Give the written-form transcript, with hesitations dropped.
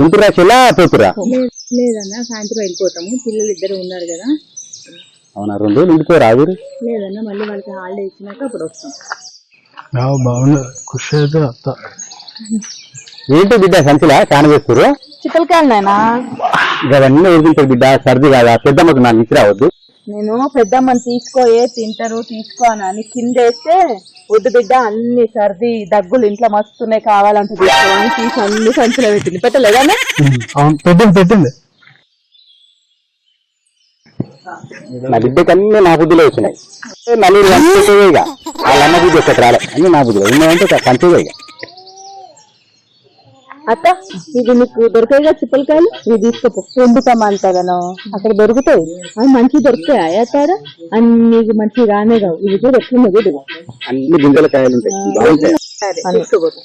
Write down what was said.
ఇంటిరా చెల్లా పోతురా? లేదన్నా సాయంత్రం వెళ్ళిపోతాము, పిల్లలు ఇద్దరు ఉన్నారు కదా. అవునా, 2 రోజులు ఉండిపోయి రాదు. లేదన్నా మళ్ళీ వాళ్ళకి హాలిడే ఇచ్చినాక అప్పుడు వస్తాం. బాగుంది, ఖుషి అయితే అత్త. ఏంటి బిడ్డ సంచిలా కాన వేస్తారు? చిక్కలకాయలైనా ఇవన్నీ ఊరుకుంటారు బిడ్డ, సర్ది కాదా? పెద్దమ్మకు నాకు ఇచ్చి రావద్దు. నేను పెద్దమ్మని తీసుకోయే తింటారు తీసుకోనని కిందేస్తే వద్దు బిడ్డ, అన్ని సర్ది దగ్గులు ఇంట్లో మస్తున్నాయి కావాలంటే తీసుకోవాలని తీసి అన్ని సంచులో పెట్టింది. పెట్టలేదానే? పెట్టింది. నా బిడ్డకి అన్ని నా బుద్ధిలో వచ్చినాయి. మళ్ళీ ఇక వాళ్ళ అన్న బుద్ధి ఒకటి రాలే, అన్ని నా బుద్ధిలో ఉన్నాయంటే పంచేగా. ఇక అత్త ఇది నీకు దొరికాయిగా చిప్పలకాయలు, ఇవి తీసుకోపో. ఎందుకమ్మంటాను, అక్కడ దొరుకుతాయి, అవి మంచిగా దొరుకుతాయి. అత్తాడ అన్ని మంచిగా రానే కావు, ఇవి కూడా ఎట్లున్నాయి. అన్ని గింజల కాయలు ఉంటాయి, బాగుంటాయి. తీసుకోబోతు.